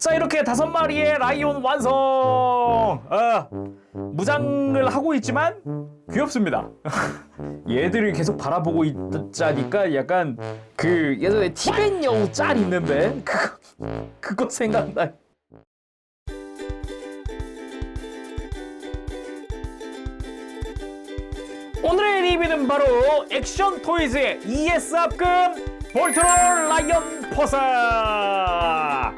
자, 이렇게 5마리의 라이온 완성! 무장을 하고 있지만 귀엽습니다. 얘들을 계속 바라보고 있자니까 약간 그 예전에 티벳 여우 짤 있는데 그거 생각나. 오늘의 리뷰는 바로 액션 토이즈의 ES 합금 볼트롤 라이언 퍼사.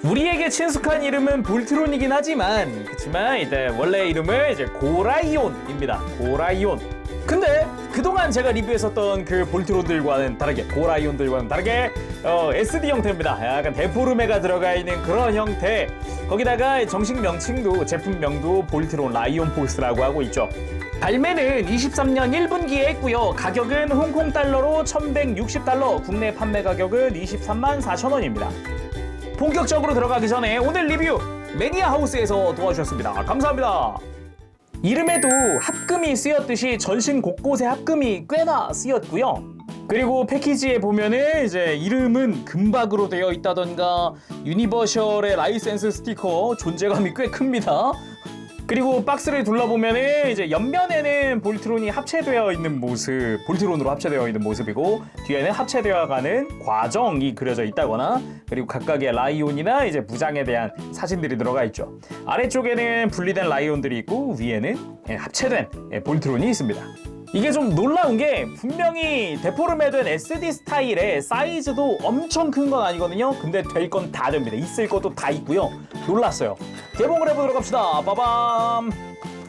우리에게 친숙한 이름은 볼트론이긴 하지만 그치만 원래 이름은 이제 고라이온입니다. 고라이온. 근데 그동안 제가 리뷰했었던 그 볼트론들과는 다르게, 고라이온들과는 다르게 SD 형태입니다. 약간 데포르메가 들어가 있는 그런 형태. 거기다가 정식 명칭도, 제품명도 볼트론 라이온 포스라고 하고 있죠. 발매는 23년 1분기에 했고요. 가격은 홍콩 달러로 1160달러, 국내 판매 가격은 23만 4천원입니다. 본격적으로 들어가기 전에 오늘 리뷰 매니아 하우스에서 도와주셨습니다. 감사합니다. 이름에도 합금이 쓰였듯이 전신 곳곳에 합금이 꽤나 쓰였고요. 그리고 패키지에 보면은 이제 이름은 금박으로 되어 있다던가 유니버셜의 라이센스 스티커 존재감이 꽤 큽니다. 그리고 박스를 둘러보면은 이제 옆면에는 볼트론이 합체되어 있는 모습, 볼트론으로 합체되어 있는 모습이고 뒤에는 합체되어 가는 과정이 그려져 있다거나 그리고 각각의 라이온이나 이제 무장에 대한 사진들이 들어가 있죠. 아래쪽에는 분리된 라이온들이 있고 위에는 합체된 볼트론이 있습니다. 이게 좀 놀라운 게 분명히 데포르메 된 SD 스타일의 사이즈도 엄청 큰 건 아니거든요. 근데 될 건 다 됩니다. 있을 것도 다 있고요. 놀랐어요. 개봉을 해보도록 합시다. 빠밤.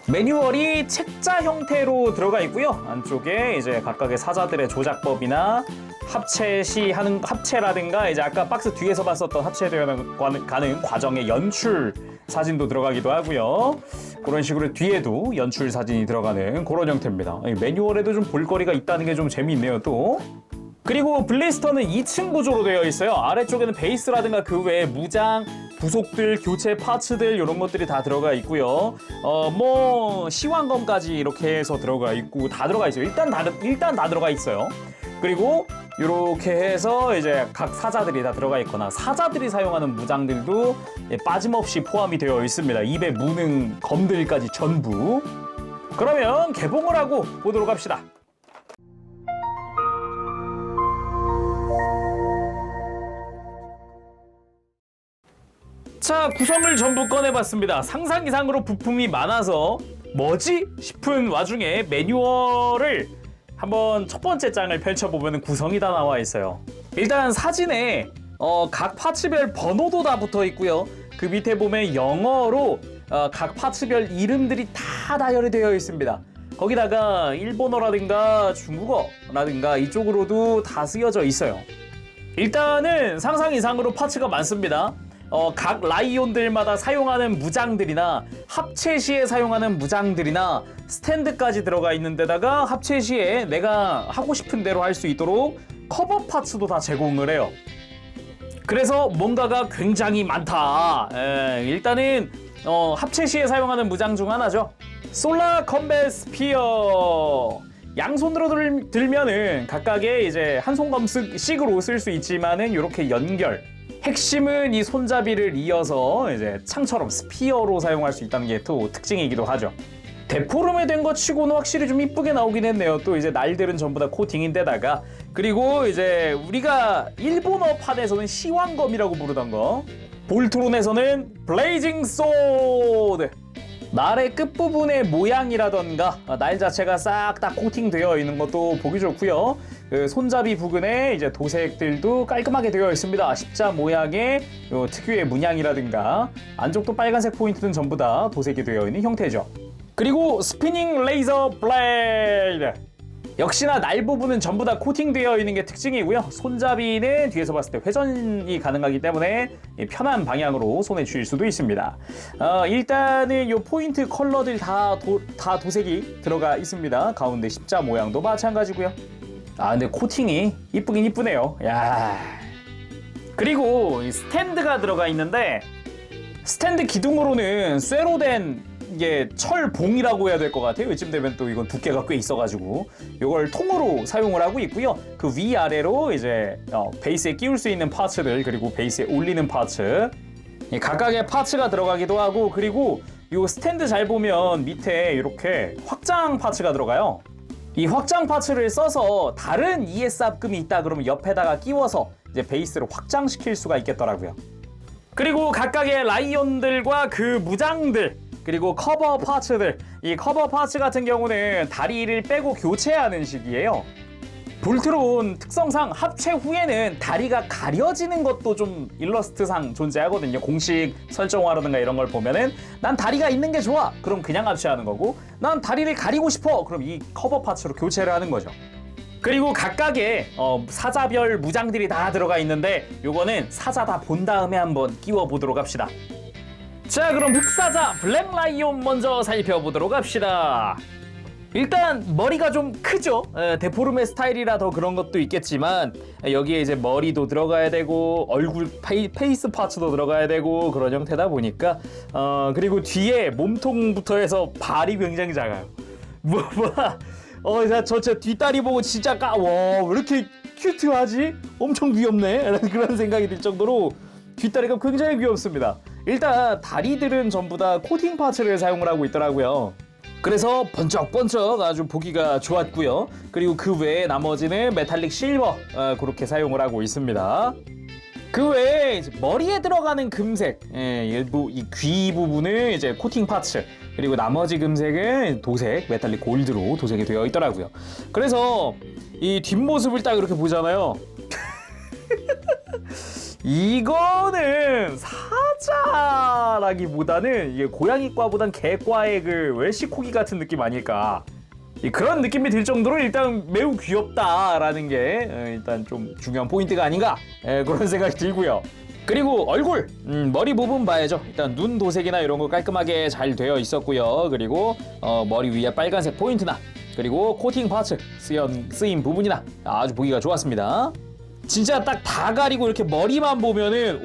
매뉴얼이 책자 형태로 들어가 있고요. 안쪽에 이제 각각의 사자들의 조작법이나 합체 시 하는 합체라든가 이제 아까 박스 뒤에서 봤었던 합체되어 가는 과정의 연출 사진도 들어가기도 하고요. 그런 식으로 뒤에도 연출 사진이 들어가는 그런 형태입니다. 매뉴얼에도 좀 볼거리가 있다는 게 좀 재미있네요, 또. 그리고 블리스터는 2층 구조로 되어 있어요. 아래쪽에는 베이스라든가 그 외에 무장, 부속들, 교체 파츠들 이런 것들이 다 들어가 있고요. 뭐 시완검까지 이렇게 해서 들어가 있고 다 들어가 있어요. 일단 다 들어가 있어요. 그리고 이렇게 해서 이제 각 사자들이 다 들어가 있거나 사자들이 사용하는 무장들도 빠짐없이 포함이 되어 있습니다. 입에 무는 검들까지 전부. 그러면 개봉을 하고 보도록 합시다. 자, 구성을 전부 꺼내봤습니다. 상상 이상으로 부품이 많아서 뭐지? 싶은 와중에 매뉴얼을 한번 첫 번째 장을 펼쳐보면 구성이 다 나와 있어요. 일단 사진에 각 파츠별 번호도 다 붙어 있고요. 그 밑에 보면 영어로 각 파츠별 이름들이 다 나열이 되어 있습니다. 거기다가 일본어라든가 중국어라든가 이쪽으로도 다 쓰여져 있어요. 일단은 상상 이상으로 파츠가 많습니다. 각 라이온들마다 사용하는 무장들이나 합체 시에 사용하는 무장들이나 스탠드까지 들어가 있는 데다가 합체 시에 내가 하고 싶은 대로 할 수 있도록 커버 파츠도 다 제공을 해요. 그래서 뭔가가 굉장히 많다. 일단은 합체 시에 사용하는 무장 중 하나죠. 솔라 컴뱃 스피어. 양손으로 들면은 각각의 이제 한 손검씩으로 쓸 수 있지만은 이렇게 연결. 핵심은 이 손잡이를 이어서 이제 창처럼 스피어로 사용할 수 있다는 게 또 특징이기도 하죠. 데포르메 된 것 치고는 확실히 좀 이쁘게 나오긴 했네요. 또 이제 날들은 전부 다 코팅인데다가 그리고 이제 우리가 일본어 판에서는 시완검이라고 부르던 거, 볼트론에서는 블레이징 소드. 날의 끝부분의 모양이라던가 날 자체가 싹 다 코팅되어 있는 것도 보기 좋고요. 그 손잡이 부근에 이제 도색들도 깔끔하게 되어 있습니다. 십자 모양의 요 특유의 문양이라든가 안쪽도 빨간색 포인트는 전부 다 도색이 되어 있는 형태죠. 그리고 스피닝 레이저 블레이드. 역시나 날 부분은 전부 다 코팅되어 있는 게 특징이고요. 손잡이는 뒤에서 봤을 때 회전이 가능하기 때문에 편한 방향으로 손에 쥘 수도 있습니다. 일단은 이 포인트 컬러들 다 도색이 들어가 있습니다. 가운데 십자 모양도 마찬가지고요. 근데 코팅이 이쁘긴 이쁘네요. 야. 그리고 이 스탠드가 들어가 있는데 스탠드 기둥으로는 쇠로 된 이게 철봉이라고 해야 될 것 같아요. 이쯤 되면 또 이건 두께가 꽤 있어가지고 이걸 통으로 사용을 하고 있고요. 그 위아래로 이제 베이스에 끼울 수 있는 파츠들 그리고 베이스에 올리는 파츠 각각의 파츠가 들어가기도 하고, 그리고 요 스탠드 잘 보면 밑에 이렇게 확장 파츠가 들어가요. 이 확장 파츠를 써서 다른 ES 합금이 있다 그러면 옆에다가 끼워서 이제 베이스를 확장시킬 수가 있겠더라고요. 그리고 각각의 라이온들과 그 무장들, 그리고 커버 파츠들, 이 커버 파츠 같은 경우는 다리를 빼고 교체하는 식이에요. 볼트론 특성상 합체 후에는 다리가 가려지는 것도 좀 일러스트상 존재하거든요. 공식 설정화라든가 이런 걸 보면은 난 다리가 있는 게 좋아, 그럼 그냥 합체하는 거고, 난 다리를 가리고 싶어, 그럼 이 커버 파츠로 교체를 하는 거죠. 그리고 각각의 사자별 무장들이 다 들어가 있는데 요거는 사자 다 본 다음에 한번 끼워 보도록 합시다. 자, 그럼 흑사자 블랙 라이온 먼저 살펴보도록 합시다. 일단 머리가 좀 크죠. 데포르메 스타일이라 더 그런 것도 있겠지만 여기에 이제 머리도 들어가야 되고 얼굴 페이스 파츠도 들어가야 되고 그런 형태다 보니까 그리고 뒤에 몸통부터 해서 발이 굉장히 작아요. 저 뒷다리 보고 진짜 와, 왜 이렇게 큐트하지? 엄청 귀엽네? 라는 그런 생각이 들 정도로 뒷다리가 굉장히 귀엽습니다. 일단 다리들은 전부 다 코팅 파츠를 사용을 하고 있더라고요. 그래서 번쩍번쩍 아주 보기가 좋았고요. 그리고 그 외에 나머지는 메탈릭 실버 그렇게 사용을 하고 있습니다. 그 외에 이제 머리에 들어가는 금색, 일부 이 귀 부분은 이제 코팅 파츠, 그리고 나머지 금색은 도색, 메탈릭 골드로 도색이 되어 있더라고요. 그래서 이 뒷모습을 딱 이렇게 보잖아요. 이거는 사자라기보다는 이게 고양이과보단 개과의 그 웰시코기 같은 느낌 아닐까. 그런 느낌이 들 정도로 일단 매우 귀엽다라는 게 일단 좀 중요한 포인트가 아닌가, 그런 생각이 들고요. 그리고 얼굴, 머리 부분 봐야죠. 일단 눈 도색이나 이런 거 깔끔하게 잘 되어 있었고요. 그리고 머리 위에 빨간색 포인트나, 그리고 코팅 파츠 쓰인 부분이나 아주 보기가 좋았습니다. 진짜 딱 다 가리고 이렇게 머리만 보면은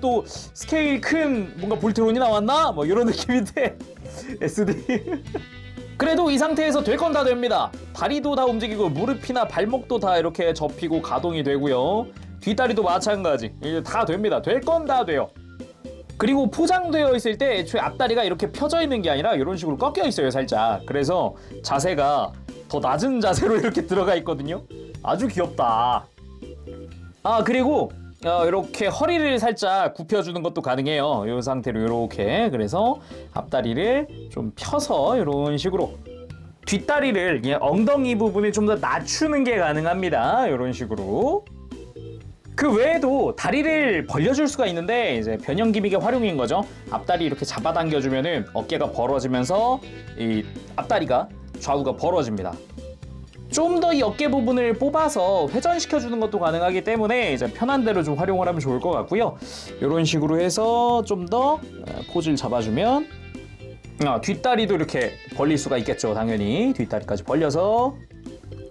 또 스케일 큰 뭔가 볼트론이 나왔나? 뭐 이런 느낌인데 SD. 그래도 이 상태에서 될 건 다 됩니다. 다리도 다 움직이고 무릎이나 발목도 다 이렇게 접히고 가동이 되고요. 뒷다리도 마찬가지. 이제 다 됩니다. 될 건 다 돼요. 그리고 포장되어 있을 때 애초에 앞다리가 이렇게 펴져 있는 게 아니라 이런 식으로 꺾여 있어요, 살짝. 그래서 자세가 더 낮은 자세로 이렇게 들어가 있거든요. 아주 귀엽다. 그리고 이렇게 허리를 살짝 굽혀주는 것도 가능해요. 이 상태로 이렇게. 그래서 앞다리를 좀 펴서 이런 식으로, 뒷다리를 엉덩이 부분을 좀 더 낮추는 게 가능합니다. 이런 식으로. 그 외에도 다리를 벌려줄 수가 있는데 이제 변형 기믹의 활용인 거죠. 앞다리 이렇게 잡아당겨주면은 어깨가 벌어지면서 이 앞다리가 좌우가 벌어집니다. 좀 더 이 어깨 부분을 뽑아서 회전시켜주는 것도 가능하기 때문에 이제 편한 대로 좀 활용을 하면 좋을 것 같고요. 이런 식으로 해서 좀 더 포즈를 잡아주면 뒷다리도 이렇게 벌릴 수가 있겠죠. 당연히 뒷다리까지 벌려서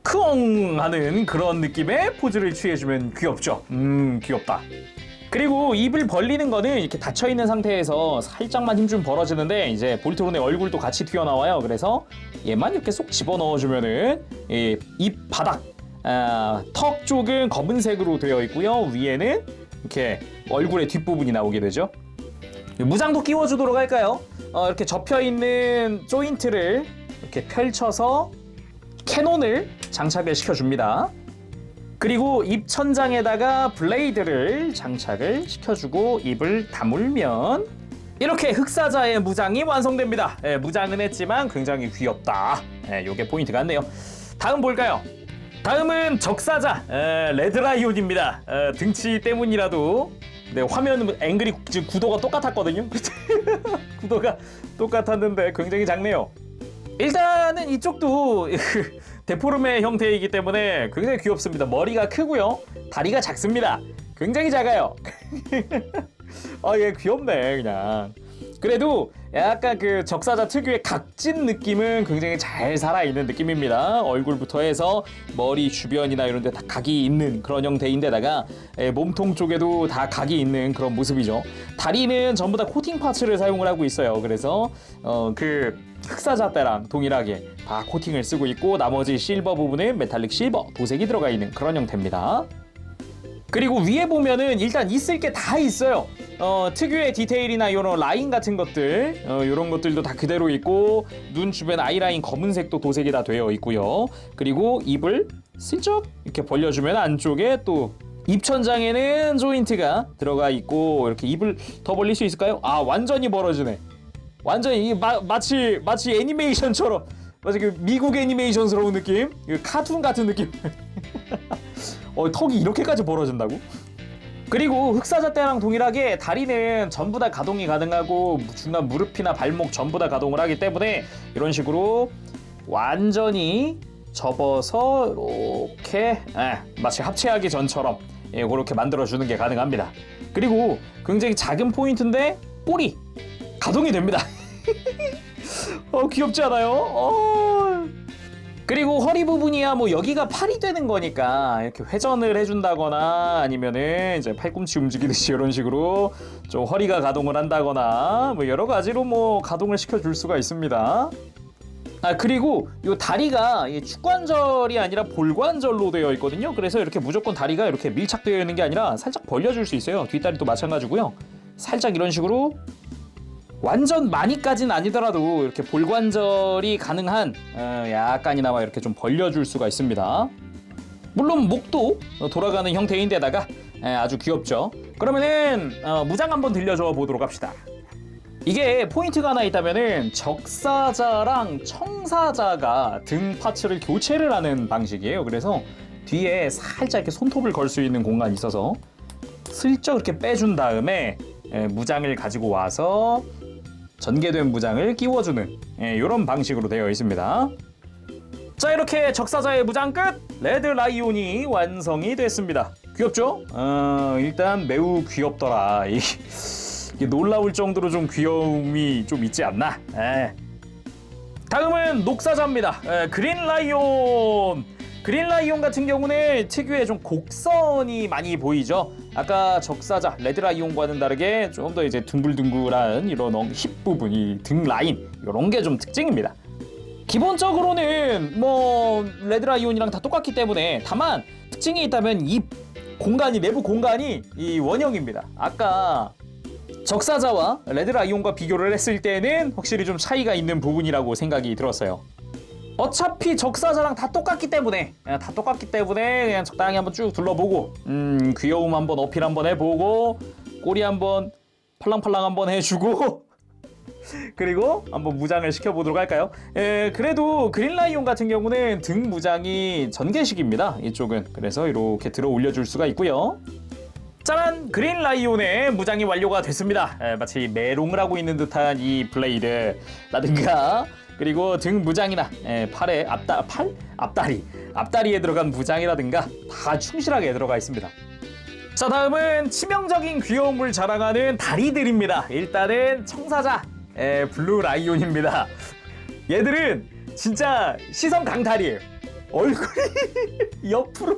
크엉 하는 그런 느낌의 포즈를 취해주면 귀엽죠. 귀엽다. 그리고 입을 벌리는 거는 이렇게 닫혀있는 상태에서 살짝만 힘 좀 벌어지는데 이제 볼트론의 얼굴도 같이 튀어나와요. 그래서 얘만 이렇게 쏙 집어넣어주면은 입 바닥, 턱 쪽은 검은색으로 되어 있고요. 위에는 이렇게 얼굴의 뒷부분이 나오게 되죠. 무장도 끼워주도록 할까요? 이렇게 접혀있는 조인트를 이렇게 펼쳐서 캐논을 장착을 시켜줍니다. 그리고 입 천장에다가 블레이드를 장착을 시켜주고 입을 다물면 이렇게 흑사자의 무장이 완성됩니다. 무장은 했지만 굉장히 귀엽다. 요게 포인트 같네요. 다음 볼까요? 다음은 적사자 레드라이온입니다. 등치 때문이라도 화면 앵글이 지금 구도가 똑같았거든요. 구도가 똑같았는데 굉장히 작네요. 일단은 이쪽도 데포르메 형태이기 때문에 굉장히 귀엽습니다. 머리가 크고요. 다리가 작습니다. 굉장히 작아요. 얘 귀엽네 그냥. 그래도 약간 그 적사자 특유의 각진 느낌은 굉장히 잘 살아있는 느낌입니다. 얼굴부터 해서 머리 주변이나 이런 데 다 각이 있는 그런 형태인데다가 몸통 쪽에도 다 각이 있는 그런 모습이죠. 다리는 전부 다 코팅 파츠를 사용을 하고 있어요. 그래서 그 흑사자 때랑 동일하게 다 코팅을 쓰고 있고 나머지 실버 부분은 메탈릭 실버 도색이 들어가 있는 그런 형태입니다. 그리고 위에 보면은 일단 있을 게 다 있어요. 특유의 디테일이나 이런 라인 같은 것들 이런 것들도 다 그대로 있고 눈 주변 아이라인 검은색도 도색이 다 되어 있고요. 그리고 입을 슬쩍 이렇게 벌려주면 안쪽에 또 입천장에는 조인트가 들어가 있고 이렇게 입을 더 벌릴 수 있을까요? 아 완전히 벌어지네. 완전히 마치 애니메이션처럼 마치 그 미국 애니메이션스러운 느낌, 카툰 같은 느낌. 턱이 이렇게까지 벌어진다고? 그리고 흑사자 때랑 동일하게 다리는 전부 다 가동이 가능하고 중간 무릎이나 발목 전부 다 가동을 하기 때문에 이런 식으로 완전히 접어서 이렇게 마치 합체하기 전처럼 그렇게 만들어주는 게 가능합니다. 그리고 굉장히 작은 포인트인데 꼬리 가동이 됩니다. 귀엽지 않아요? 그리고 허리 부분이야 뭐 여기가 팔이 되는 거니까 이렇게 회전을 해준다거나 아니면은 이제 팔꿈치 움직이듯이 이런 식으로 좀 허리가 가동을 한다거나 뭐 여러 가지로 뭐 가동을 시켜줄 수가 있습니다. 그리고 이 다리가 축관절이 아니라 볼관절로 되어 있거든요. 그래서 이렇게 무조건 다리가 이렇게 밀착되어 있는 게 아니라 살짝 벌려줄 수 있어요. 뒷다리도 마찬가지고요. 살짝 이런 식으로 완전 많이까지는 아니더라도 이렇게 볼관절이 가능한 약간이나마 이렇게 좀 벌려줄 수가 있습니다. 물론 목도 돌아가는 형태인데다가 아주 귀엽죠. 그러면은 무장 한번 들려줘 보도록 합시다. 이게 포인트가 하나 있다면은 적사자랑 청사자가 등 파츠를 교체를 하는 방식이에요. 그래서 뒤에 살짝 이렇게 손톱을 걸 수 있는 공간이 있어서 슬쩍 이렇게 빼준 다음에 무장을 가지고 와서 전개된 무장을 끼워주는 이런 방식으로 되어 있습니다. 자, 이렇게 적사자의 무장 끝! 레드 라이온이 완성이 됐습니다. 귀엽죠? 일단 매우 귀엽더라. 이게 놀라울 정도로 좀 귀여움이 좀 있지 않나? 다음은 녹사자입니다. 그린 라이온! 그린 라이온 같은 경우는 특유의 좀 곡선이 많이 보이죠. 아까 적사자 레드 라이온과는 다르게 좀 더 이제 둥글둥글한 이런 힙 부분, 이 등 라인 이런 게 좀 특징입니다. 기본적으로는 뭐 레드 라이온이랑 다 똑같기 때문에 다만 특징이 있다면 이 공간이 내부 공간이 이 원형입니다. 아까 적사자와 레드 라이온과 비교를 했을 때는 확실히 좀 차이가 있는 부분이라고 생각이 들었어요. 어차피 적사자랑 다 똑같기 때문에 그냥 적당히 한번 쭉 둘러보고 귀여움 한번 어필 한번 해보고 꼬리 한번 팔랑팔랑 한번 해주고 그리고 한번 무장을 시켜보도록 할까요? 그래도 그린라이온 같은 경우는 등 무장이 전개식입니다. 이쪽은 그래서 이렇게 들어 올려줄 수가 있고요. 짜란! 그린라이온의 무장이 완료가 됐습니다. 마치 메롱을 하고 있는 듯한 이 블레이드라든가 그리고 등 무장이나 팔에 앞다리에 들어간 무장이라든가 다 충실하게 들어가 있습니다. 자, 다음은 치명적인 귀여움을 자랑하는 다리들입니다. 일단은 청사자 블루 라이온입니다. 얘들은 진짜 시선 강탈이에요. 얼굴이 옆으로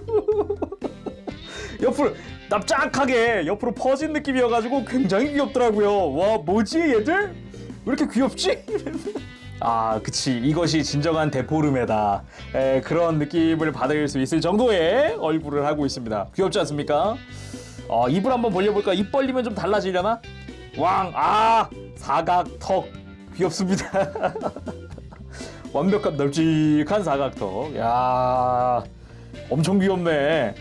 납작하게 옆으로 퍼진 느낌이어가지고 굉장히 귀엽더라고요. 와, 뭐지 얘들? 왜 이렇게 귀엽지? 그치, 이것이 진정한 데포르메다. 그런 느낌을 받을 수 있을 정도의 얼굴을 하고 있습니다. 귀엽지 않습니까? 입을 한번 벌려볼까? 입 벌리면 좀 달라지려나? 사각턱 귀엽습니다. 완벽한 널찍한 사각턱. 야, 엄청 귀엽네.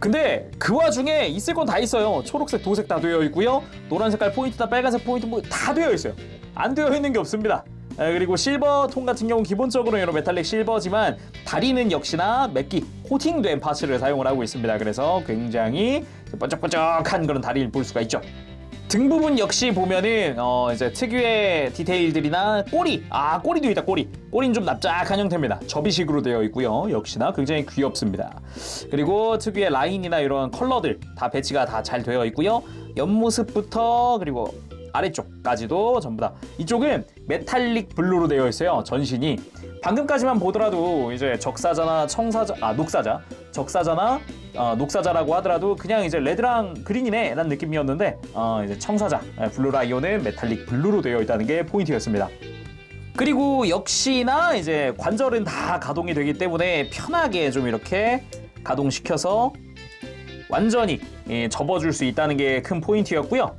근데 그 와중에 있을 건 다 있어요. 초록색, 도색 다 되어 있고요. 노란 색깔 포인트나 빨간색 포인트 뭐 다 되어 있어요. 안 되어 있는 게 없습니다. 그리고 실버 톤 같은 경우는 기본적으로 이런 메탈릭 실버지만 다리는 역시나 맥기 코팅된 파츠를 사용을 하고 있습니다. 그래서 굉장히 번쩍번쩍한 그런 다리를 볼 수가 있죠. 등 부분 역시 보면은 이제 특유의 디테일들이나 꼬리도 있다. 꼬리는 좀 납작한 형태입니다. 접이식으로 되어 있고요. 역시나 굉장히 귀엽습니다. 그리고 특유의 라인이나 이런 컬러들 다 배치가 다 잘 되어 있고요. 옆모습부터 그리고 아래쪽까지도 전부 다 이쪽은 메탈릭 블루로 되어 있어요. 전신이 방금까지만 보더라도 이제 적사자나 적사자나 녹사자라고 하더라도 그냥 이제 레드랑 그린이네 라는 느낌이었는데 이제 청사자 블루 라이온은 메탈릭 블루로 되어 있다는 게 포인트였습니다. 그리고 역시나 이제 관절은 다 가동이 되기 때문에 편하게 좀 이렇게 가동시켜서 완전히 접어줄 수 있다는 게 큰 포인트였고요.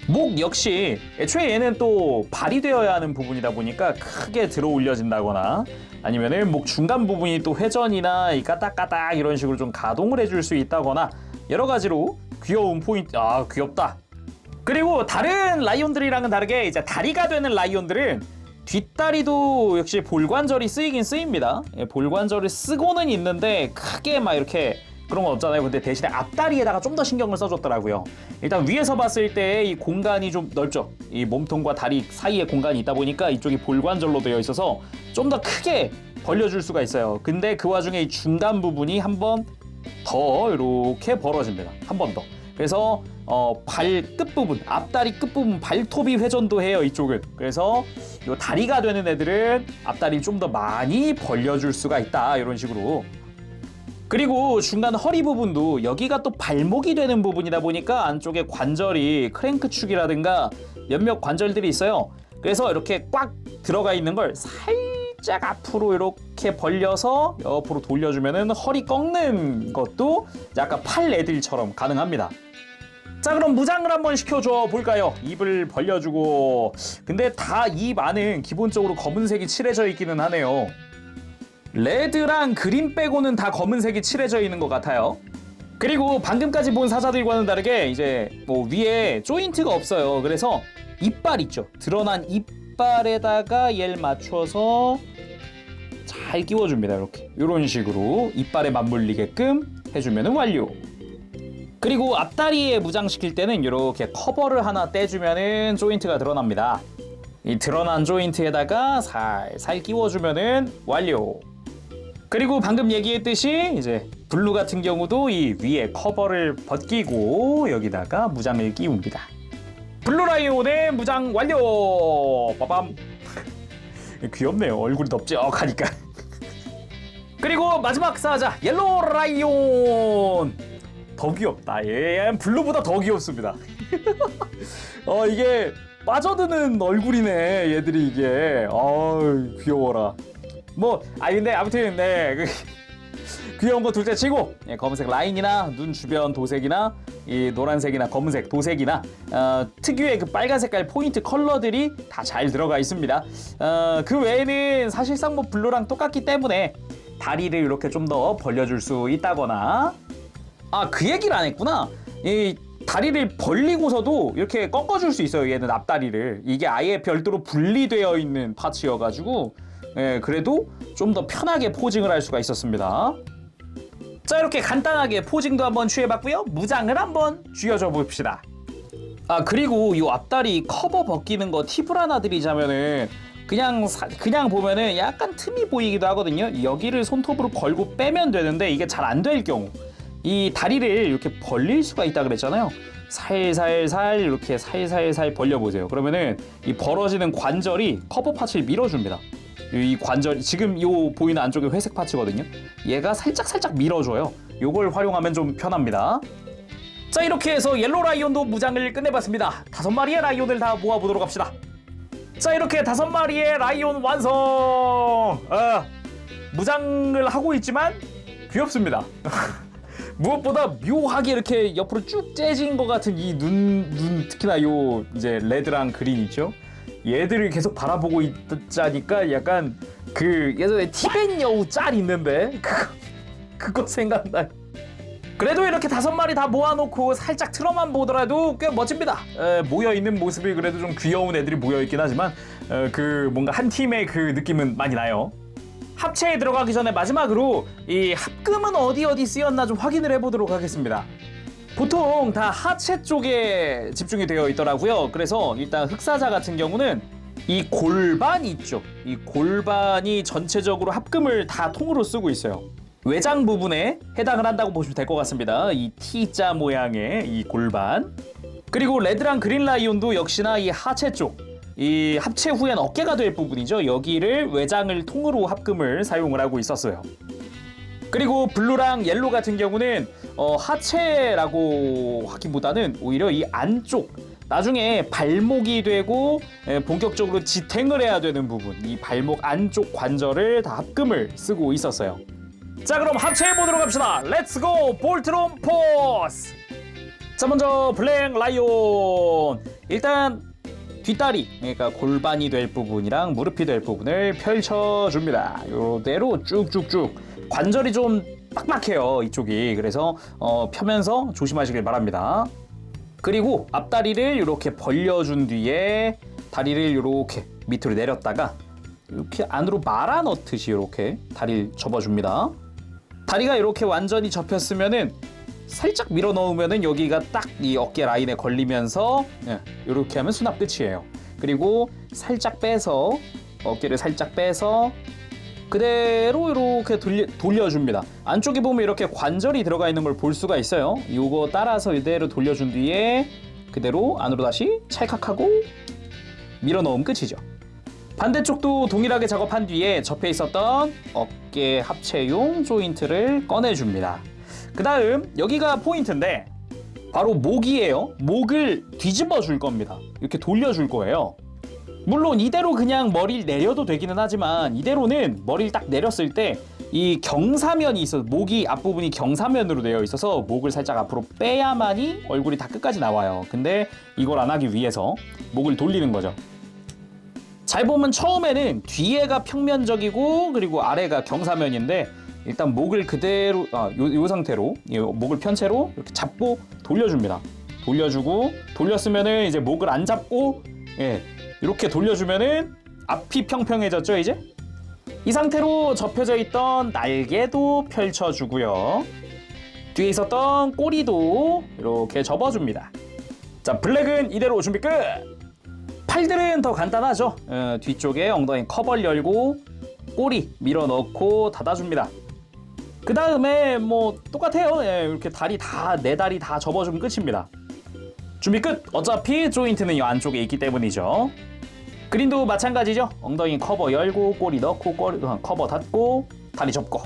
목 역시 애초에 얘는 또 발휘되어야 하는 부분이다 보니까 크게 들어 올려진다거나 아니면은 목 중간 부분이 또 회전이나 이 까딱까딱 이런 식으로 좀 가동을 해줄 수 있다거나 여러 가지로 귀여운 포인트. 아, 귀엽다. 그리고 다른 라이온들이랑은 다르게 이제 다리가 되는 라이온들은 뒷다리도 역시 볼관절이 쓰이긴 쓰입니다. 예, 볼관절을 쓰고는 있는데 크게 막 이렇게 그런 건 없잖아요. 근데 대신에 앞다리에다가 좀 더 신경을 써줬더라고요. 일단 위에서 봤을 때 이 공간이 좀 넓죠. 이 몸통과 다리 사이에 공간이 있다 보니까 이쪽이 볼관절로 되어 있어서 좀 더 크게 벌려줄 수가 있어요. 근데 그 와중에 이 중간 부분이 한 번 더 이렇게 벌어집니다. 한 번 더. 그래서 발 끝부분, 앞다리 끝부분 발톱이 회전도 해요, 이쪽은. 그래서 이 다리가 되는 애들은 앞다리 좀 더 많이 벌려줄 수가 있다, 이런 식으로. 그리고 중간 허리 부분도 여기가 또 발목이 되는 부분이다 보니까 안쪽에 관절이 크랭크축이라든가 몇몇 관절들이 있어요. 그래서 이렇게 꽉 들어가 있는 걸 살짝 앞으로 이렇게 벌려서 옆으로 돌려주면은 허리 꺾는 것도 약간 팔 애들처럼 가능합니다. 자, 그럼 무장을 한번 시켜줘 볼까요? 입을 벌려주고. 근데 다 입 안은 기본적으로 검은색이 칠해져 있기는 하네요. 레드랑 그린 빼고는 다 검은색이 칠해져 있는 것 같아요. 그리고 방금까지 본 사자들과는 다르게 이제 뭐 위에 조인트가 없어요. 그래서 이빨 있죠. 드러난 이빨에다가 얘를 맞춰서 잘 끼워줍니다. 이렇게 이런 식으로 이빨에 맞물리게끔 해주면 완료. 그리고 앞다리에 무장시킬 때는 이렇게 커버를 하나 떼주면은 조인트가 드러납니다. 이 드러난 조인트에다가 살살 끼워주면은 완료. 그리고 방금 얘기했듯이 이제 블루 같은 경우도 이 위에 커버를 벗기고 여기다가 무장을 끼웁니다. 블루 라이온의 무장 완료. 빠밤. 귀엽네요. 얼굴이 넓적하니까. 그리고 마지막 사자 옐로우 라이온. 더 귀엽다. 얘 블루보다 더 귀엽습니다. 이게 빠져드는 얼굴이네. 얘들이 이게. 귀여워라. 근데 아무튼 네 귀여운 거 둘째 치고 검은색 라인이나 눈 주변 도색이나 이 노란색이나 검은색 도색이나 특유의 그 빨간 색깔 포인트 컬러들이 다 잘 들어가 있습니다. 그 외에는 사실상 뭐 블루랑 똑같기 때문에 다리를 이렇게 좀 더 벌려줄 수 있다거나 그 얘기를 안 했구나. 이 다리를 벌리고서도 이렇게 꺾어줄 수 있어요. 얘는 앞다리를. 이게 아예 별도로 분리되어 있는 파츠여가지고 그래도 좀 더 편하게 포징을 할 수가 있었습니다. 자, 이렇게 간단하게 포징도 한번 취해봤고요. 무장을 한번 쥐어줘 봅시다. 그리고 이 앞다리 커버 벗기는 거 팁을 하나 드리자면은 그냥 보면은 약간 틈이 보이기도 하거든요. 여기를 손톱으로 걸고 빼면 되는데 이게 잘 안 될 경우 이 다리를 이렇게 벌릴 수가 있다 그랬잖아요. 살살살 이렇게 살살살 벌려보세요. 그러면은 이 벌어지는 관절이 커버 파츠를 밀어줍니다. 이 관절 지금 요 보이는 안쪽에 회색 파츠거든요. 얘가 살짝 밀어줘요. 요걸 활용하면 좀 편합니다. 자, 이렇게 해서 옐로우 라이온도 무장을 끝내봤습니다. 5마리의 라이온을 다 모아보도록 합시다. 자, 이렇게 5마리의 라이온 완성. 무장을 하고 있지만 귀엽습니다. 무엇보다 묘하게 이렇게 옆으로 쭉 째진 것 같은 이 눈 특히나 요 이제 레드랑 그린 있죠. 얘들을 계속 바라보고 있자니까 약간 그 예전에 티벳 여우 짤 있는데 그거 생각나요. 그래도 이렇게 5마리 다 모아놓고 살짝 틀어만 보더라도 꽤 멋집니다. 모여있는 모습이 그래도 좀 귀여운 애들이 모여있긴 하지만 그 뭔가 한 팀의 그 느낌은 많이 나요. 합체에 들어가기 전에 마지막으로 이 합금은 어디 쓰였나 좀 확인을 해보도록 하겠습니다. 보통 다 하체 쪽에 집중이 되어 있더라고요. 그래서 일단 흑사자 같은 경우는 이 골반 있죠. 이 골반이 전체적으로 합금을 다 통으로 쓰고 있어요. 외장 부분에 해당을 한다고 보시면 될 것 같습니다. 이 T자 모양의 이 골반. 그리고 레드랑 그린 라이온도 역시나 이 하체 쪽, 이 합체 후엔 어깨가 될 부분이죠. 여기를 외장을 통으로 합금을 사용을 하고 있었어요. 그리고 블루랑 옐로 같은 경우는 하체라고 하기보다는 오히려 이 안쪽, 나중에 발목이 되고 본격적으로 지탱을 해야 되는 부분, 이 발목 안쪽 관절을 다 합금을 쓰고 있었어요. 자, 그럼 합체해보도록 합시다. 렛츠고 볼트론 포스. 자, 먼저 블랙 라이온. 일단 뒷다리, 그러니까 골반이 될 부분이랑 무릎이 될 부분을 펼쳐줍니다. 요대로 쭉쭉쭉. 관절이 좀 빡빡해요, 이쪽이. 그래서 펴면서 조심하시길 바랍니다. 그리고 앞다리를 이렇게 벌려준 뒤에 다리를 이렇게 밑으로 내렸다가 이렇게 안으로 말아 넣듯이 이렇게 다리를 접어줍니다. 다리가 이렇게 완전히 접혔으면은 살짝 밀어 넣으면은 여기가 딱 이 어깨 라인에 걸리면서 이렇게 하면 수납 끝이에요. 그리고 살짝 빼서 어깨를 살짝 빼서 그대로 이렇게 돌려줍니다. 안쪽에 보면 이렇게 관절이 들어가 있는 걸 볼 수가 있어요. 이거 따라서 이대로 돌려준 뒤에 그대로 안으로 다시 찰칵하고 밀어 넣으면 끝이죠. 반대쪽도 동일하게 작업한 뒤에 접해 있었던 어깨 합체용 조인트를 꺼내줍니다. 그 다음 여기가 포인트인데 바로 목이에요. 목을 뒤집어 줄 겁니다. 이렇게 돌려줄 거예요. 물론 이대로 그냥 머리를 내려도 되기는 하지만 이대로는 머리를 딱 내렸을 때 이 경사면이 있어서 목이 앞부분이 경사면으로 되어 있어서 목을 살짝 앞으로 빼야만이 얼굴이 다 끝까지 나와요. 근데 이걸 안 하기 위해서 목을 돌리는 거죠. 잘 보면 처음에는 뒤에가 평면적이고 그리고 아래가 경사면인데 일단 목을 그대로 요 상태로 목을 편 채로 이렇게 잡고 돌려줍니다. 돌려주고 돌렸으면은 이제 목을 안 잡고 이렇게 돌려주면은 앞이 평평해졌죠. 이제 이 상태로 접혀져 있던 날개도 펼쳐주고요. 뒤에 있었던 꼬리도 이렇게 접어줍니다. 자, 블랙은 이대로 준비 끝. 팔들은 더 간단하죠. 뒤쪽에 엉덩이 커버를 열고 꼬리 밀어 넣고 닫아줍니다. 그 다음에 뭐 똑같아요. 이렇게 네 다리 다 접어주면 끝입니다. 준비 끝. 어차피 조인트는 이 안쪽에 있기 때문이죠. 그린도 마찬가지죠. 엉덩이 커버 열고 꼬리 넣고 커버 닫고 다리 접고.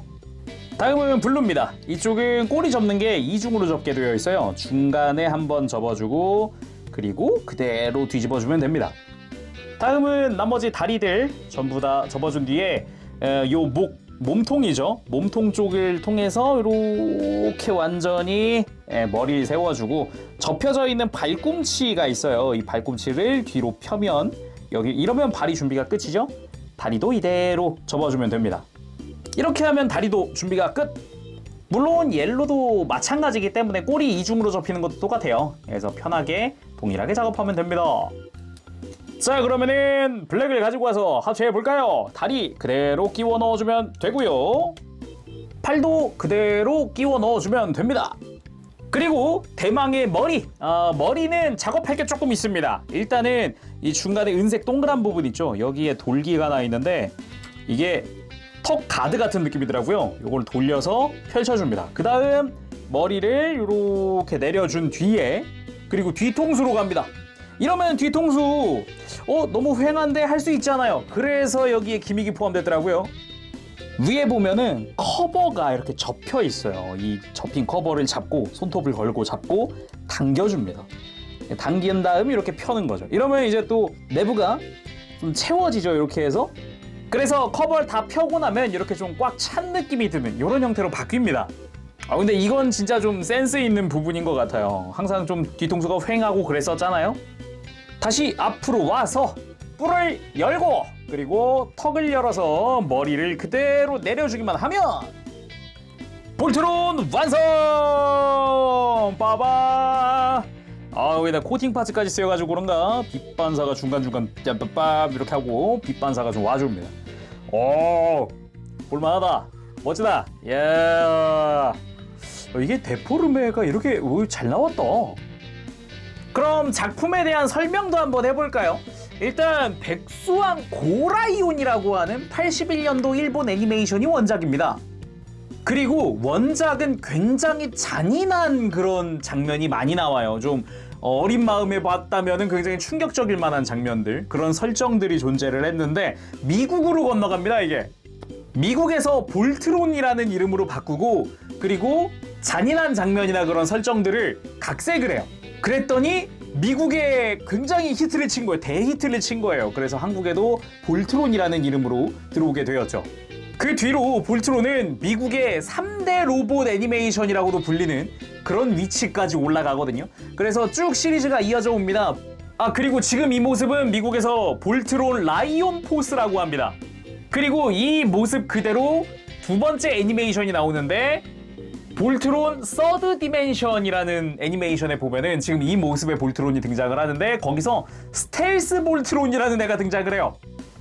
다음은 블루입니다. 이쪽은 꼬리 접는 게 이중으로 접게 되어 있어요. 중간에 한번 접어주고 그리고 그대로 뒤집어주면 됩니다. 다음은 나머지 다리들 전부 다 접어준 뒤에 요 몸통이죠. 몸통 쪽을 통해서 이렇게 완전히 머리를 세워주고 접혀져 있는 발꿈치가 있어요. 이 발꿈치를 뒤로 펴면 여기 이러면 발이 준비가 끝이죠. 다리도 이대로 접어주면 됩니다. 이렇게 하면 다리도 준비가 끝. 물론 옐로도 마찬가지이기 때문에 꼬리 이중으로 접히는 것도 똑같아요. 그래서 편하게 동일하게 작업하면 됩니다. 자, 그러면은 블랙을 가지고 와서 합체해 볼까요? 다리 그대로 끼워 넣어주면 되고요. 팔도 그대로 끼워 넣어주면 됩니다. 그리고 대망의 머리. 머리는 작업할 게 조금 있습니다. 일단은 이 중간에 은색 동그란 부분 있죠. 여기에 돌기가 나 있는데 이게 턱 가드 같은 느낌이더라고요. 이걸 돌려서 펼쳐줍니다. 그 다음 머리를 이렇게 내려준 뒤에 그리고 뒤통수로 갑니다. 이러면 뒤통수 너무 휑한데 할 수 있잖아요. 그래서 여기에 기믹이 포함됐더라고요. 위에 보면은 커버가 이렇게 접혀 있어요. 이 접힌 커버를 잡고 손톱을 걸고 잡고 당겨줍니다. 당긴 다음 이렇게 펴는 거죠. 이러면 이제 또 내부가 좀 채워지죠. 이렇게 해서. 그래서 커버를 다 펴고 나면 이렇게 좀 꽉 찬 느낌이 드는 이런 형태로 바뀝니다. 근데 이건 진짜 좀 센스 있는 부분인 것 같아요. 항상 좀 뒤통수가 휑하고 그랬었잖아요. 다시 앞으로 와서 뿔을 열고 그리고 턱을 열어서 머리를 그대로 내려주기만 하면 볼트론 완성! 빠바! 여기다 코팅 파츠까지 쓰여가지고 그런가 빛 반사가 중간중간 빰빰빰 이렇게 하고 빛 반사가 좀 와줍니다. 볼만하다. 멋지다. 이야. 이게 데포르메가 이렇게 잘 나왔다. 그럼 작품에 대한 설명도 한번 해볼까요? 일단 백수왕 고라이온이라고 하는 81년도 일본 애니메이션이 원작입니다. 그리고 원작은 굉장히 잔인한 그런 장면이 많이 나와요. 좀 어린 마음에 봤다면 굉장히 충격적일 만한 장면들, 그런 설정들이 존재를 했는데 미국으로 건너갑니다. 이게 미국에서 볼트론이라는 이름으로 바꾸고 그리고 잔인한 장면이나 그런 설정들을 각색을 해요. 그랬더니 미국에 굉장히 히트를 친 거예요. 대히트를 친 거예요. 그래서 한국에도 볼트론이라는 이름으로 들어오게 되었죠. 그 뒤로 볼트론은 미국의 3대 로봇 애니메이션이라고도 불리는 그런 위치까지 올라가거든요. 그래서 쭉 시리즈가 이어져 옵니다. 그리고 지금 이 모습은 미국에서 볼트론 라이온 포스라고 합니다. 그리고 이 모습 그대로 두 번째 애니메이션이 나오는데 볼트론 서드 디멘션이라는 애니메이션에 보면은 지금 이 모습의 볼트론이 등장을 하는데 거기서 스텔스 볼트론이라는 애가 등장을 해요.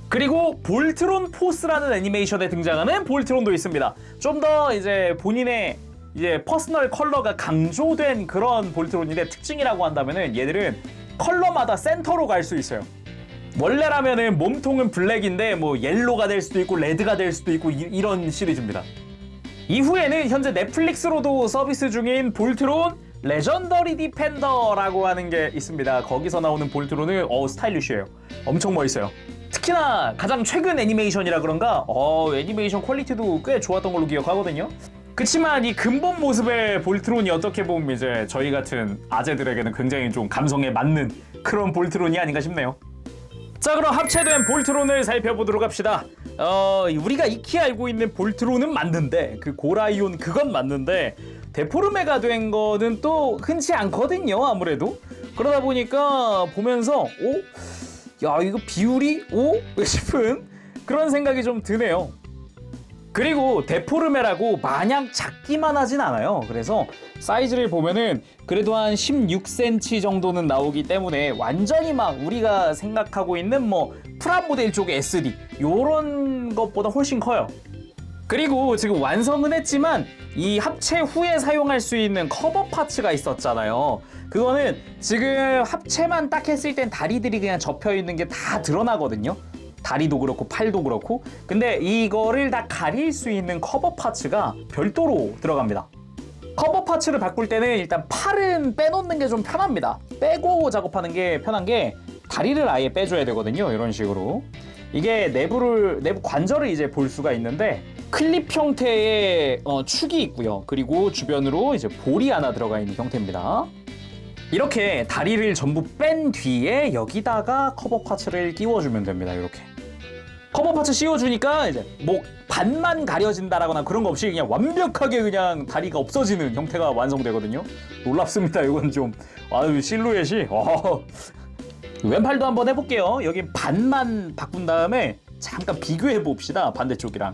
그리고 볼트론 포스라는 애니메이션에 등장하는 볼트론도 있습니다. 좀 더 이제 본인의 이제 퍼스널 컬러가 강조된 그런 볼트론인데 특징이라고 한다면은 얘들은 컬러마다 센터로 갈 수 있어요. 원래라면은 몸통은 블랙인데 뭐 옐로가 될 수도 있고 레드가 될 수도 있고 이런 시리즈입니다. 이후에는 현재 넷플릭스로도 서비스 중인 볼트론 레전더리 디펜더라고 하는 게 있습니다. 거기서 나오는 볼트론은 스타일리쉬해요. 엄청 멋있어요. 특히나 가장 최근 애니메이션이라 그런가 애니메이션 퀄리티도 꽤 좋았던 걸로 기억하거든요. 그치만 이 근본 모습의 볼트론이 어떻게 보면 이제 저희 같은 아재들에게는 굉장히 좀 감성에 맞는 그런 볼트론이 아닌가 싶네요. 자, 그럼 합체된 볼트론을 살펴보도록 합시다. 우리가 익히 알고 있는 볼트론은 맞는데 그 고라이온 그건 맞는데 데포르메가 된 거는 또 흔치 않거든요. 아무래도 그러다 보니까 보면서 야 이거 비율이 싶은 그런 생각이 좀 드네요. 그리고 데포르메라고 마냥 작기만 하진 않아요. 그래서 사이즈를 보면은 그래도 한 16cm 정도는 나오기 때문에 완전히 막 우리가 생각하고 있는 뭐 프라모델 쪽의 SD 요런 것보다 훨씬 커요. 그리고 지금 완성은 했지만 이 합체 후에 사용할 수 있는 커버 파츠가 있었잖아요. 그거는 지금 합체만 딱 했을 땐 다리들이 그냥 접혀 있는 게 다 드러나거든요. 다리도 그렇고 팔도 그렇고. 근데 이거를 다 가릴 수 있는 커버 파츠가 별도로 들어갑니다. 커버 파츠를 바꿀 때는 일단 팔은 빼놓는 게 좀 편합니다. 빼고 작업하는 게 편한 게 다리를 아예 빼줘야 되거든요. 이런 식으로. 이게 내부 관절을 이제 볼 수가 있는데 클립 형태의 축이 있고요. 그리고 주변으로 이제 볼이 하나 들어가 있는 형태입니다. 이렇게 다리를 전부 뺀 뒤에 여기다가 커버 파츠를 끼워주면 됩니다. 이렇게 커버 파츠 씌워주니까 이제 목 반만 가려진다라거나 그런 거 없이 그냥 완벽하게 그냥 다리가 없어지는 형태가 완성되거든요. 놀랍습니다. 이건 좀 실루엣이 왼팔도 한번 해볼게요. 여기 반만 바꾼 다음에 잠깐 비교해 봅시다. 반대쪽이랑.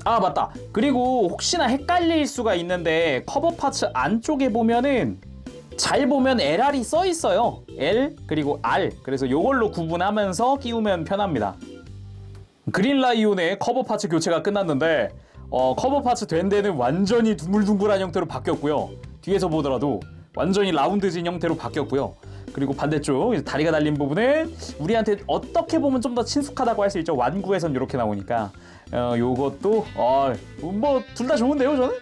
맞다. 그리고 혹시나 헷갈릴 수가 있는데 커버 파츠 안쪽에 보면은 잘 보면 LR이 써 있어요. L 그리고 R. 그래서 이걸로 구분하면서 끼우면 편합니다. 그린라이온의 커버 파츠 교체가 끝났는데 커버 파츠 된 데는 완전히 둥글둥글한 형태로 바뀌었고요. 뒤에서 보더라도 완전히 라운드진 형태로 바뀌었고요. 그리고 반대쪽 다리가 달린 부분은 우리한테 어떻게 보면 좀 더 친숙하다고 할 수 있죠. 완구에선 이렇게 나오니까 요것도 뭐 둘 다 좋은데요. 저는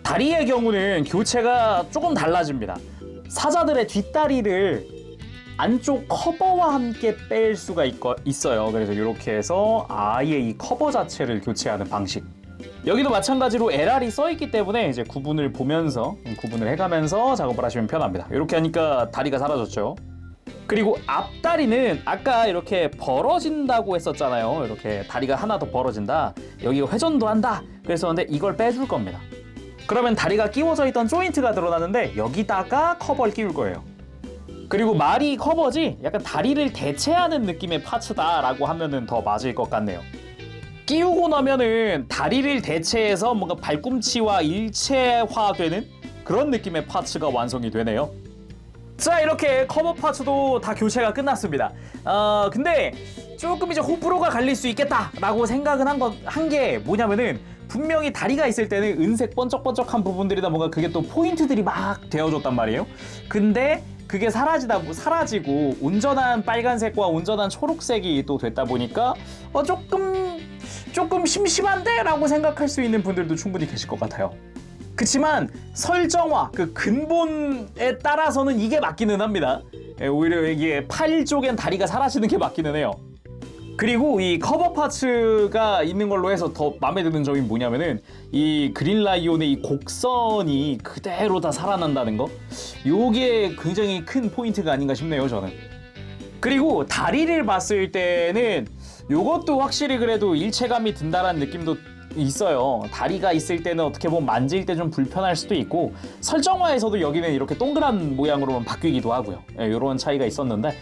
다리의 경우는 교체가 조금 달라집니다. 사자들의 뒷다리를 안쪽 커버와 함께 뺄 수가 있어요. 그래서 이렇게 해서 아예 이 커버 자체를 교체하는 방식. 여기도 마찬가지로 LR이 써있기 때문에 이제 구분을 해가면서 작업을 하시면 편합니다. 이렇게 하니까 다리가 사라졌죠. 그리고 앞다리는 아까 이렇게 벌어진다고 했었잖아요. 이렇게 다리가 하나 더 벌어진다. 여기가 회전도 한다. 그랬었는데 이걸 빼줄 겁니다. 그러면 다리가 끼워져 있던 조인트가 드러나는데 여기다가 커버를 끼울 거예요. 그리고 말이 커버지 약간 다리를 대체하는 느낌의 파츠다라고 하면은 더 맞을 것 같네요. 끼우고 나면은 다리를 대체해서 뭔가 발꿈치와 일체화되는 그런 느낌의 파츠가 완성이 되네요. 자, 이렇게 커버 파츠도 다 교체가 끝났습니다. 근데 조금 이제 호불호가 갈릴 수 있겠다라고 생각은 한 게 뭐냐면은 분명히 다리가 있을 때는 은색 번쩍번쩍한 부분들이다 뭔가 그게 또 포인트들이 막 되어줬단 말이에요. 근데 그게 사라지고 온전한 빨간색과 온전한 초록색이 또 됐다 보니까 조금 심심한데? 라고 생각할 수 있는 분들도 충분히 계실 것 같아요. 그치만 설정화, 그 근본에 따라서는 이게 맞기는 합니다. 오히려 이게 팔 쪽엔 다리가 사라지는 게 맞기는 해요. 그리고 이 커버 파츠가 있는 걸로 해서 더 마음에 드는 점이 뭐냐면은 이 그린라이온의 이 곡선이 그대로 다 살아난다는 거, 요게 굉장히 큰 포인트가 아닌가 싶네요. 저는. 그리고 다리를 봤을 때는 요것도 확실히 그래도 일체감이 든다라는 느낌도 있어요. 다리가 있을 때는 어떻게 보면 만질 때 좀 불편할 수도 있고 설정화에서도 여기는 이렇게 동그란 모양으로 바뀌기도 하고요. 이런 차이가 있었는데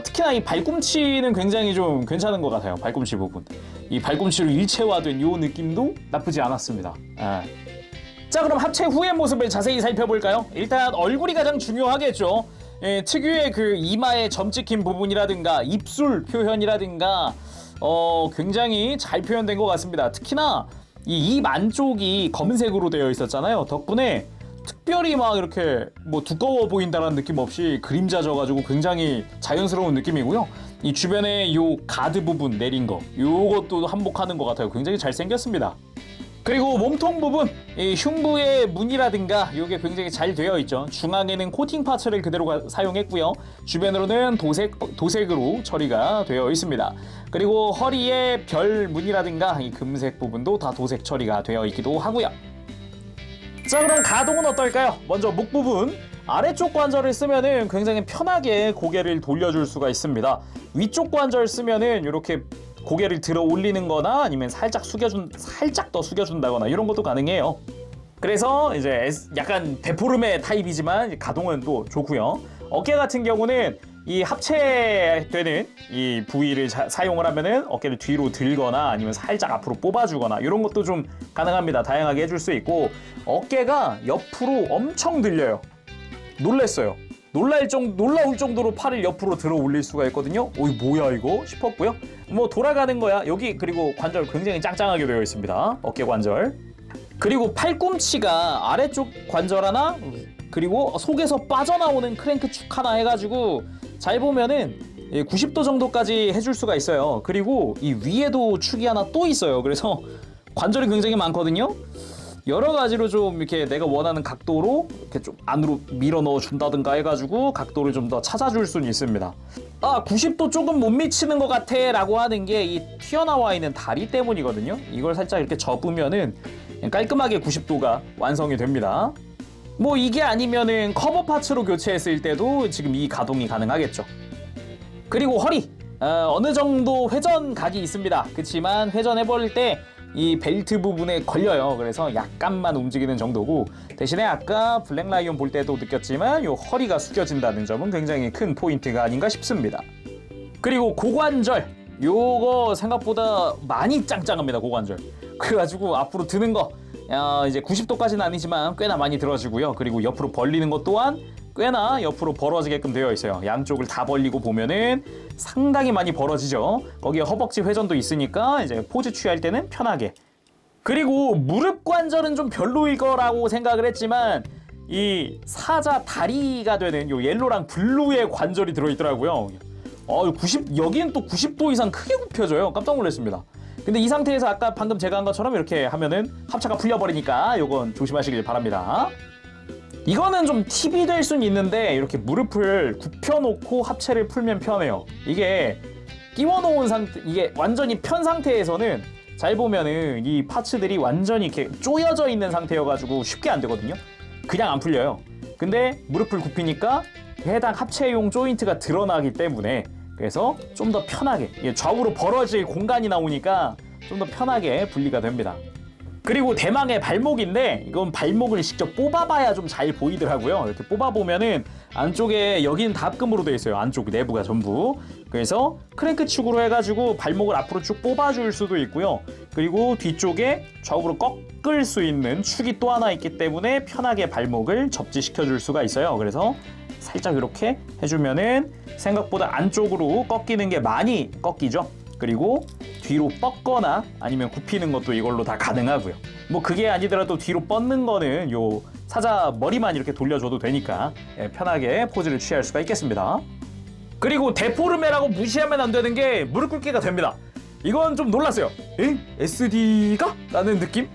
특히나 이 발꿈치는 굉장히 좀 괜찮은 것 같아요. 발꿈치 부분. 이 발꿈치로 일체화된 이 느낌도 나쁘지 않았습니다. 자, 그럼 합체 후의 모습을 자세히 살펴볼까요? 일단 얼굴이 가장 중요하겠죠. 특유의 그 이마의 점 찍힌 부분이라든가 입술 표현이라든가 굉장히 잘 표현된 것 같습니다. 특히나 이 입 안쪽이 검은색으로 되어 있었잖아요. 덕분에 특별히 막 이렇게 뭐 두꺼워 보인다는 느낌 없이 그림자져가지고 굉장히 자연스러운 느낌이고요. 이 주변에 요 가드 부분 내린 거 요것도 한복하는 것 같아요. 굉장히 잘생겼습니다. 그리고 몸통 부분, 이 흉부의 무늬라든가 이게 굉장히 잘 되어 있죠. 중앙에는 코팅 파츠를 그대로 사용했고요. 주변으로는 도색으로 처리가 되어 있습니다. 그리고 허리에 별 무늬라든가 이 금색 부분도 다 도색 처리가 되어 있기도 하고요. 자, 그럼 가동은 어떨까요? 먼저 목 부분, 아래쪽 관절을 쓰면은 굉장히 편하게 고개를 돌려줄 수가 있습니다. 위쪽 관절 쓰면은 이렇게 고개를 들어 올리는 거나 아니면 살짝 더 숙여준다거나 이런 것도 가능해요. 그래서 이제 약간 데포르메 타입이지만 가동은 또 좋고요. 어깨 같은 경우는 이 합체되는 이 부위를 사용을 하면은 어깨를 뒤로 들거나 아니면 살짝 앞으로 뽑아주거나 이런 것도 좀 가능합니다. 다양하게 해줄 수 있고 어깨가 옆으로 엄청 들려요. 놀랬어요. 놀라울 정도로 팔을 옆으로 들어 올릴 수가 있거든요. 어이 뭐야 이거 싶었고요. 뭐 돌아가는 거야. 여기 그리고 관절 굉장히 짱짱하게 되어 있습니다. 어깨 관절. 그리고 팔꿈치가 아래쪽 관절 하나 그리고 속에서 빠져나오는 크랭크 축 하나 해가지고 잘 보면은 90도 정도까지 해줄 수가 있어요. 그리고 이 위에도 축이 하나 또 있어요. 그래서 관절이 굉장히 많거든요. 여러 가지로 좀 이렇게 내가 원하는 각도로 이렇게 좀 안으로 밀어 넣어 준다든가 해가지고 각도를 좀 더 찾아줄 수는 있습니다. 90도 조금 못 미치는 것 같아 라고 하는 게 이 튀어나와 있는 다리 때문이거든요. 이걸 살짝 이렇게 접으면은 깔끔하게 90도가 완성이 됩니다. 뭐 이게 아니면은 커버 파츠로 교체했을 때도 지금 이 가동이 가능하겠죠. 그리고 허리 어느 정도 회전각이 있습니다. 그렇지만 회전해버릴 때 이 벨트 부분에 걸려요. 그래서 약간만 움직이는 정도고 대신에 아까 블랙라이온 볼 때도 느꼈지만 요 허리가 숙여진다는 점은 굉장히 큰 포인트가 아닌가 싶습니다. 그리고 고관절 요거 생각보다 많이 짱짱합니다. 고관절. 그래가지고 앞으로 드는 거 이제 90도까지는 아니지만 꽤나 많이 들어지고요. 그리고 옆으로 벌리는 것 또한 꽤나 옆으로 벌어지게끔 되어 있어요. 양쪽을 다 벌리고 보면은 상당히 많이 벌어지죠. 거기에 허벅지 회전도 있으니까 이제 포즈 취할 때는 편하게. 그리고 무릎 관절은 좀 별로일 거라고 생각을 했지만 이 사자 다리가 되는 요 옐로랑 블루의 관절이 들어있더라고요. 여기는 또 90도 이상 크게 굽혀져요. 깜짝 놀랐습니다. 근데 이 상태에서 아까 방금 제가 한 것처럼 이렇게 하면은 합체가 풀려버리니까 요건 조심하시길 바랍니다. 이거는 좀 팁이 될 수는 있는데 이렇게 무릎을 굽혀놓고 합체를 풀면 편해요. 이게 끼워놓은 상태, 이게 완전히 편 상태에서는 잘 보면은 이 파츠들이 완전히 이렇게 쪼여져 있는 상태여가지고 쉽게 안 되거든요. 그냥 안 풀려요. 근데 무릎을 굽히니까 해당 합체용 조인트가 드러나기 때문에 그래서 좀 더 편하게 좌우로 벌어질 공간이 나오니까 좀 더 편하게 분리가 됩니다. 그리고 대망의 발목인데 이건 발목을 직접 뽑아봐야 좀 잘 보이더라고요. 이렇게 뽑아보면은 안쪽에 여기는 다 합금으로 되어 있어요. 안쪽 내부가 전부. 그래서 크랭크 축으로 해가지고 발목을 앞으로 쭉 뽑아줄 수도 있고요. 그리고 뒤쪽에 좌우로 꺾을 수 있는 축이 또 하나 있기 때문에 편하게 발목을 접지시켜줄 수가 있어요. 그래서 살짝 이렇게 해주면은 생각보다 안쪽으로 꺾이는 게 많이 꺾이죠. 그리고 뒤로 뻗거나 아니면 굽히는 것도 이걸로 다 가능하고요. 뭐 그게 아니더라도 뒤로 뻗는 거는 요 사자 머리만 이렇게 돌려줘도 되니까 편하게 포즈를 취할 수가 있겠습니다. 그리고 데포르메라고 무시하면 안 되는 게 무릎 꿇기가 됩니다. 이건 좀 놀랐어요. SD가? 라는 느낌?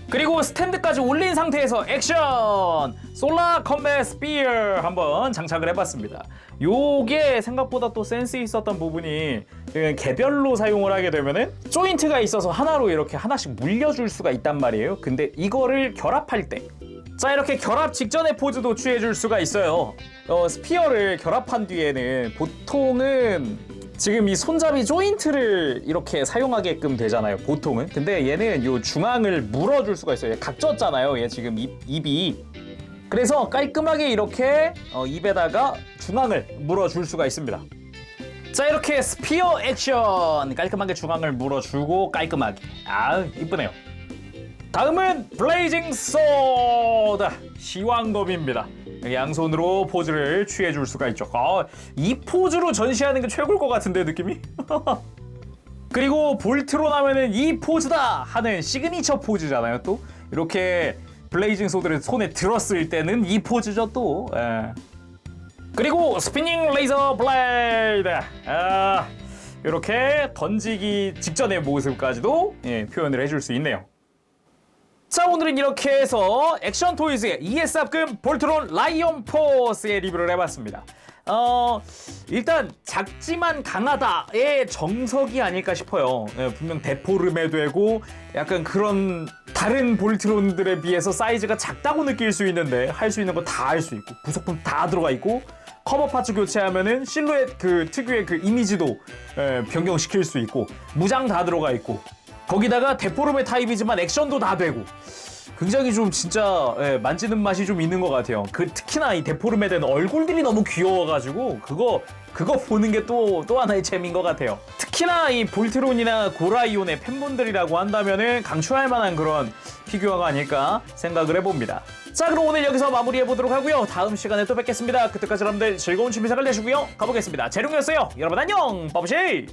그리고 스탠드까지 올린 상태에서 액션! 솔라 컴뱃 스피어 한번 장착을 해봤습니다. 요게 생각보다 또 센스 있었던 부분이 개별로 사용을 하게 되면은 조인트가 있어서 하나로 이렇게 하나씩 물려줄 수가 있단 말이에요. 근데 이거를 결합할 때 자, 이렇게 결합 직전의 포즈도 취해줄 수가 있어요. 스피어를 결합한 뒤에는 보통은 지금 이 손잡이 조인트를 이렇게 사용하게끔 되잖아요, 보통은. 근데 얘는 요 중앙을 물어줄 수가 있어요. 얘 각졌잖아요, 얘 지금 입이. 그래서 깔끔하게 이렇게 입에다가 중앙을 물어줄 수가 있습니다. 자, 이렇게 스피어 액션 깔끔하게 중앙을 물어주고 깔끔하게. 아, 이쁘네요. 다음은 블레이징 소드 시황검입니다. 양손으로 포즈를 취해줄 수가 있죠. 이 포즈로 전시하는 게 최고일 것 같은데, 느낌이? 그리고 볼트론 하면은 이 포즈다 하는 시그니처 포즈잖아요. 또 이렇게 블레이징 소드를 손에 들었을 때는 이 포즈죠 또. 그리고 스피닝 레이저 블레이드, 이렇게 던지기 직전의 모습까지도 표현을 해줄 수 있네요. 자, 오늘은 이렇게 해서 액션 토이즈의 ES 합금 볼트론 라이온 포스의 리뷰를 해봤습니다. 일단 작지만 강하다의 정석이 아닐까 싶어요. 분명 데포름에 되고 약간 그런 다른 볼트론들에 비해서 사이즈가 작다고 느낄 수 있는데 할 수 있는 거 다 할 수 있고 부속품 다 들어가 있고 커버 파츠 교체하면은 실루엣 그 특유의 그 이미지도 변경시킬 수 있고 무장 다 들어가 있고 거기다가 데포름의 타입이지만 액션도 다 되고 굉장히 좀 진짜 만지는 맛이 좀 있는 것 같아요. 특히나 이 데포름에 된 얼굴들이 너무 귀여워가지고 그거 보는 게 또 하나의 재미인 것 같아요. 특히나 이 볼트론이나 고라이온의 팬분들이라고 한다면은 강추할 만한 그런 피규어가 아닐까 생각을 해봅니다. 자, 그럼 오늘 여기서 마무리해보도록 하고요. 다음 시간에 또 뵙겠습니다. 그때까지 여러분들 즐거운 취미생활 되시고요. 가보겠습니다. 재룡이었어요. 여러분 안녕! 빠브시!